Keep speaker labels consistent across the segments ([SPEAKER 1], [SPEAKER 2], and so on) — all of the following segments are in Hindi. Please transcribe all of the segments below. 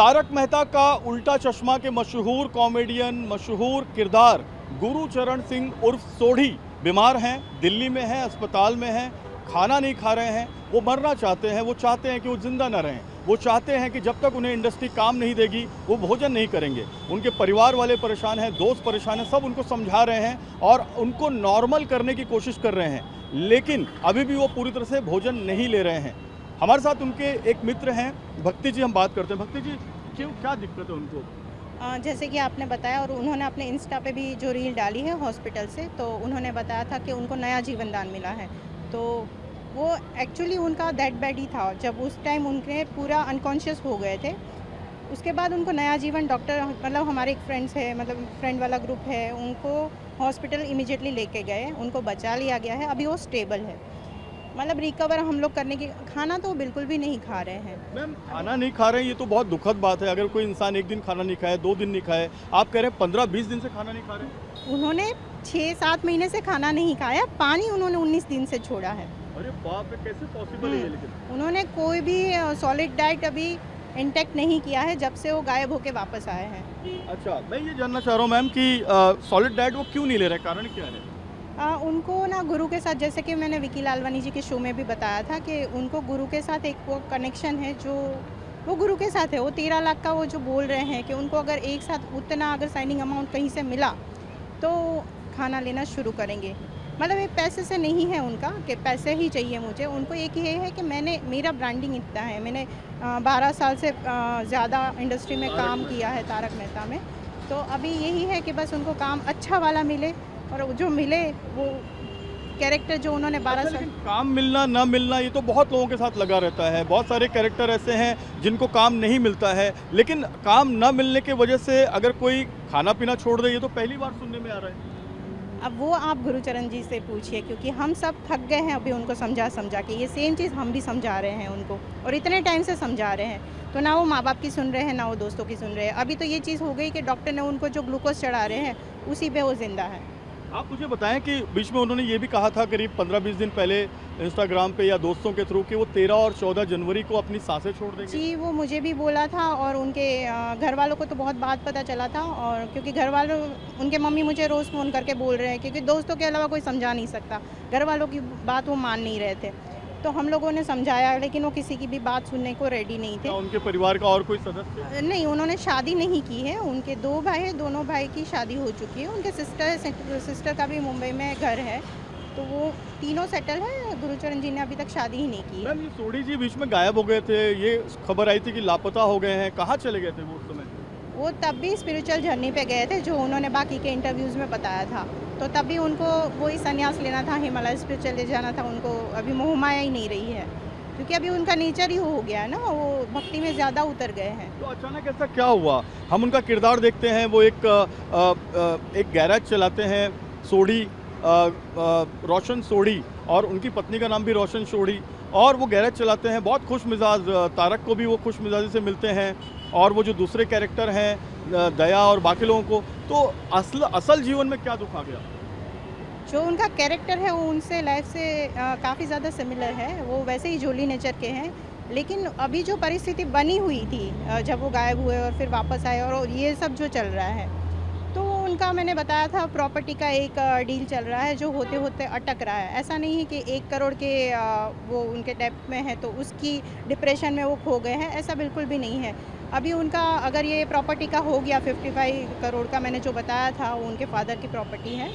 [SPEAKER 1] तारक मेहता का उल्टा चश्मा के मशहूर कॉमेडियन, मशहूर किरदार गुरुचरण सिंह उर्फ सोढ़ी बीमार हैं, दिल्ली में हैं, अस्पताल में हैं, खाना नहीं खा रहे हैं। वो मरना चाहते हैं, वो चाहते हैं कि वो जिंदा न रहें। वो चाहते हैं कि जब तक उन्हें इंडस्ट्री काम नहीं देगी वो भोजन नहीं करेंगे। उनके परिवार वाले परेशान हैं, दोस्त परेशान हैं, सब उनको समझा रहे हैं और उनको नॉर्मल करने की कोशिश कर रहे हैं, लेकिन अभी भी वो पूरी तरह से भोजन नहीं ले रहे हैं। हमारे साथ उनके एक मित्र हैं, भक्ति जी, हम बात करते हैं। भक्ति जी, क्यों, क्या दिक्कत है उनको?
[SPEAKER 2] जैसे कि आपने बताया और उन्होंने अपने इंस्टा पे भी जो रील डाली है हॉस्पिटल से, तो उन्होंने बताया था कि उनको नया जीवन दान मिला है। तो वो एक्चुअली उनका डेथ बेड ही था जब उस टाइम उनके पूरा अनकॉन्शियस हो गए थे। उसके बाद उनको नया जीवन डॉक्टर, मतलब हमारे एक फ्रेंड्स है, मतलब फ्रेंड वाला ग्रुप है, उनको हॉस्पिटल इमीडिएटली लेके गए, उनको बचा लिया गया है। अभी वो स्टेबल है, मतलब रिकवर हम लोग करने की। खाना तो बिल्कुल भी नहीं खा रहे हैं।
[SPEAKER 1] मैम, खाना नहीं खा रहे हैं, ये तो बहुत दुखद बात है। अगर कोई इंसान एक दिन खाना नहीं खाए, 2 दिन नहीं खाए, आप कह रहे हैं 15-20 दिन से खाना नहीं खा रहे?
[SPEAKER 2] उन्होंने 6-7 महीने से खाना नहीं खाया, पानी उन्होंने 19 दिन से छोड़ा है।
[SPEAKER 1] अरे बाप रे, कैसे पॉसिबल है ये? लेकिन
[SPEAKER 2] उन्होंने कोई भी सॉलिड डाइट अभी इंटेक्ट नहीं किया है जब से वो गायब होके वापस आए हैं।
[SPEAKER 1] अच्छा, मैं ये जानना चाह रहा हूँ मैम कि सॉलिड डाइट वो क्यों नहीं ले रहे, कारण क्या है?
[SPEAKER 2] उनको ना गुरु के साथ, जैसे कि मैंने विकी लालवानी जी के शो में भी बताया था कि उनको गुरु के साथ एक वो कनेक्शन है जो वो गुरु के साथ है। वो 13 लाख का वो जो बोल रहे हैं कि उनको अगर एक साथ उतना अगर साइनिंग अमाउंट कहीं से मिला तो खाना लेना शुरू करेंगे। मतलब ये पैसे से नहीं है उनका कि पैसे ही चाहिए मुझे। उनको एक ये है कि मेरा ब्रांडिंग इतना है, मैंने 12 साल से ज़्यादा इंडस्ट्री में काम किया है तारक मेहता में। तो अभी यही है कि बस उनको काम अच्छा वाला मिले और जो मिले वो कैरेक्टर जो उन्होंने 12 साल।
[SPEAKER 1] लेकिन काम मिलना ना मिलना ये तो बहुत लोगों के साथ लगा रहता है। बहुत सारे कैरेक्टर ऐसे हैं जिनको काम नहीं मिलता है, लेकिन काम ना मिलने की वजह से अगर कोई खाना पीना छोड़ दे, ये तो पहली बार सुनने में आ रहा है।
[SPEAKER 2] अब वो आप गुरुचरण जी से पूछिए, क्योंकि हम सब थक गए हैं अभी उनको समझा के। ये सेम चीज़ हम भी समझा रहे हैं उनको, और इतने टाइम से समझा रहे हैं, तो ना वो माँ बाप की सुन रहे हैं, ना वो दोस्तों की सुन रहे हैं। अभी तो ये चीज़ हो गई कि डॉक्टर ने उनको जो ग्लूकोज चढ़ा रहे हैं उसी पे वो जिंदा है।
[SPEAKER 1] आप मुझे बताएं कि बीच में उन्होंने ये भी कहा था करीब 15-20 दिन पहले इंस्टाग्राम पे या दोस्तों के थ्रू कि वो 13 और 14 जनवरी को अपनी सांसें छोड़ देंगे।
[SPEAKER 2] जी, वो मुझे भी बोला था और उनके घर वालों को तो बहुत बात पता चला था। और क्योंकि घर वालों, उनके मम्मी मुझे रोज़ फ़ोन करके बोल रहे हैं, क्योंकि दोस्तों के अलावा कोई समझा नहीं सकता। घर वालों की बात वो मान नहीं रहे थे, तो हम लोगों ने समझाया, लेकिन वो किसी की भी बात सुनने को रेडी नहीं थे।
[SPEAKER 1] क्या उनके परिवार का और कोई सदस्य?
[SPEAKER 2] नहीं, उन्होंने शादी नहीं की है। उनके 2 भाई हैं, दोनों भाई की शादी हो चुकी है। उनके सिस्टर का भी मुंबई में घर है, तो वो तीनों सेटल है। गुरुचरण जी ने अभी तक शादी ही नहीं की है।
[SPEAKER 1] मैम, ये सोढ़ी जी बीच में गायब हो गए थे, ये खबर आई थी कि लापता हो गए हैं, कहाँ चले गए थे वो उस समय?
[SPEAKER 2] वो तब भी स्पिरिचुअल जर्नी पे गए थे, जो उन्होंने बाकी के इंटरव्यूज़ में बताया था। तो तब भी उनको वही संन्यास लेना था, हिमालय स्पिरिचुअल ले जाना था उनको। अभी मोह माया ही नहीं रही है, क्योंकि अभी उनका नेचर ही हो गया है ना, वो भक्ति में ज़्यादा उतर गए हैं।
[SPEAKER 1] तो अचानक ऐसा क्या हुआ? हम उनका किरदार देखते हैं, वो एक गैराज चलाते हैं, सोढ़ी, रोशन सोढ़ी, और उनकी पत्नी का नाम भी रोशन सोढ़ी, और वो गैराज चलाते हैं, बहुत खुश मिजाज। तारक को भी वो खुश मिजाजी से मिलते हैं, और वो जो दूसरे कैरेक्टर हैं दया और बाकी लोगों को, तो असल जीवन में क्या दुख आ गया?
[SPEAKER 2] जो उनका कैरेक्टर है वो उनसे लाइफ से काफ़ी ज़्यादा सिमिलर है। वो वैसे ही जोली नेचर के हैं, लेकिन अभी जो परिस्थिति बनी हुई थी जब वो गायब हुए और फिर वापस आए, और ये सब जो चल रहा है, तो उनका मैंने बताया था प्रॉपर्टी का एक डील चल रहा है जो होते होते अटक रहा है। ऐसा नहीं है कि 1 करोड़ के वो उनके डेप्ट में है तो उसकी डिप्रेशन में वो खो गए हैं, ऐसा बिल्कुल भी नहीं है। अभी उनका अगर ये प्रॉपर्टी का हो गया 55 करोड़ का, मैंने जो बताया था वो उनके फादर की प्रॉपर्टी है,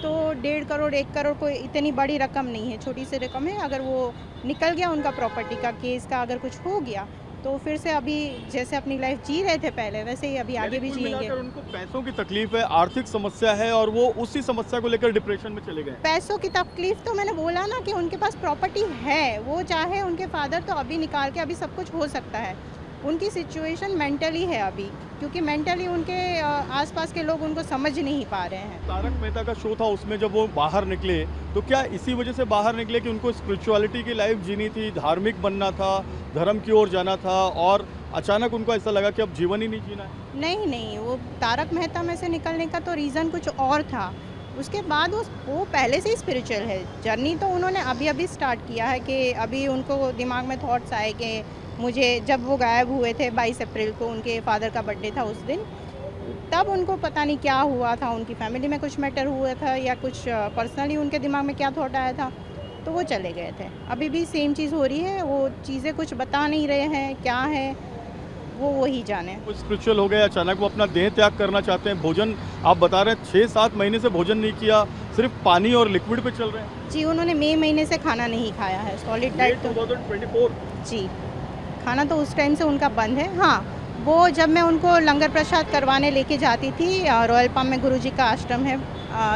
[SPEAKER 2] तो 1.5 करोड़ 1 करोड़ कोई इतनी बड़ी रकम नहीं है, छोटी सी रकम है। अगर वो निकल गया उनका प्रॉपर्टी का केस का, अगर कुछ हो गया, तो फिर से अभी जैसे अपनी लाइफ जी रहे थे पहले, वैसे ही अभी आगे भी
[SPEAKER 1] कुल
[SPEAKER 2] जिएंगे।
[SPEAKER 1] मिलाकर उनको पैसों की तकलीफ है, आर्थिक समस्या है, और वो उसी समस्या को लेकर डिप्रेशन में चले गए।
[SPEAKER 2] पैसों की तकलीफ तो मैंने बोला ना कि उनके पास प्रॉपर्टी है, वो चाहे उनके फादर तो अभी निकाल के अभी सब कुछ हो सकता है। उनकी सिचुएशन मेंटली है अभी, क्योंकि मेंटली उनके आसपास के लोग उनको समझ नहीं पा रहे हैं।
[SPEAKER 1] तारक मेहता का शो था, उसमें जब वो बाहर निकले तो क्या इसी वजह से बाहर निकले कि उनको स्पिरिचुअलिटी की लाइफ जीनी थी, धार्मिक बनना था, धर्म की ओर जाना था, और अचानक उनको ऐसा लगा कि अब जीवन ही नहीं जीना है?
[SPEAKER 2] नहीं नहीं, वो तारक मेहता में से निकलने का तो रीज़न कुछ और था। उसके बाद वो पहले से ही स्पिरिचुअल है। जर्नी तो उन्होंने अभी अभी स्टार्ट किया है कि अभी उनको दिमाग में थॉट्स आए कि मुझे जब वो गायब हुए थे 22 अप्रैल को, उनके फादर का बर्थडे था उस दिन, तब उनको पता नहीं क्या हुआ था, उनकी फैमिली में कुछ मैटर हुआ था या कुछ पर्सनली उनके दिमाग में क्या थॉट आया था, तो वो चले गए थे। अभी भी सेम चीज़ हो रही है, वो चीज़ें कुछ बता नहीं रहे हैं, क्या है वो वही जाने।
[SPEAKER 1] कुछ स्पिरिचुअल हो गए, अचानक वो अपना देह त्याग करना चाहते हैं। भोजन आप बता रहे हैं 6-7 महीने से भोजन नहीं किया, सिर्फ पानी और लिक्विड पे चल रहे हैं।
[SPEAKER 2] जी, उन्होंने मई महीने से खाना नहीं खाया है, सॉलिड डाइट तो
[SPEAKER 1] 2024
[SPEAKER 2] जी, खाना तो उस टाइम से उनका बंद है। हाँ, वो जब मैं उनको लंगर प्रसाद करवाने लेके जाती थी, रॉयल पाम में गुरुजी का आश्रम है,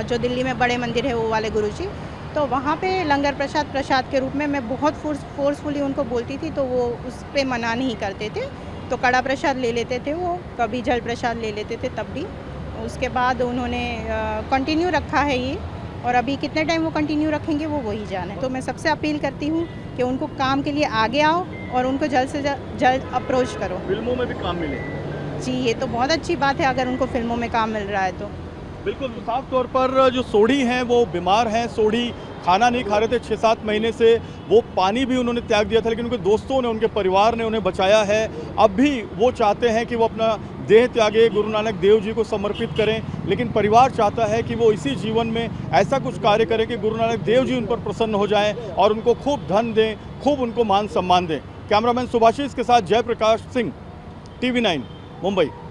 [SPEAKER 2] जो दिल्ली में बड़े मंदिर है वो वाले गुरुजी, तो वहाँ पे लंगर प्रसाद के रूप में मैं बहुत फोर्सफुली उनको बोलती थी, तो वो उस पे मना नहीं करते थे। तो कड़ा प्रसाद ले लेते थे वो, कभी जल प्रसाद ले लेते थे तब भी। उसके बाद उन्होंने कंटिन्यू रखा है ये, और अभी कितने टाइम वो कंटिन्यू रखेंगे वो वही जाने। तो मैं सबसे अपील करती हूँ कि उनको काम के लिए आगे आओ और उनको जल्द से जल्द अप्रोच करो।
[SPEAKER 1] फिल्मों में भी काम मिले।
[SPEAKER 2] जी, ये तो बहुत अच्छी बात है अगर उनको फिल्मों में काम मिल रहा है तो।
[SPEAKER 1] बिल्कुल, तो साफ तौर पर जो सोढ़ी हैं वो बीमार हैं। सोढ़ी खाना नहीं खा रहे थे 6-7 महीने से, वो पानी भी उन्होंने त्याग दिया था, लेकिन उनके दोस्तों ने, उनके परिवार ने उन्हें बचाया है। अब भी वो चाहते हैं कि वो अपना देह त्यागे, गुरु नानक देव जी को समर्पित करें, लेकिन परिवार चाहता है कि वो इसी जीवन में ऐसा कुछ कार्य करें कि गुरु नानक देव जी उन पर प्रसन्न हो जाएं और उनको खूब धन दें, खूब उनको मान सम्मान दें। कैमरामैन सुभाषिस के साथ जयप्रकाश सिंह, TV9 मुंबई।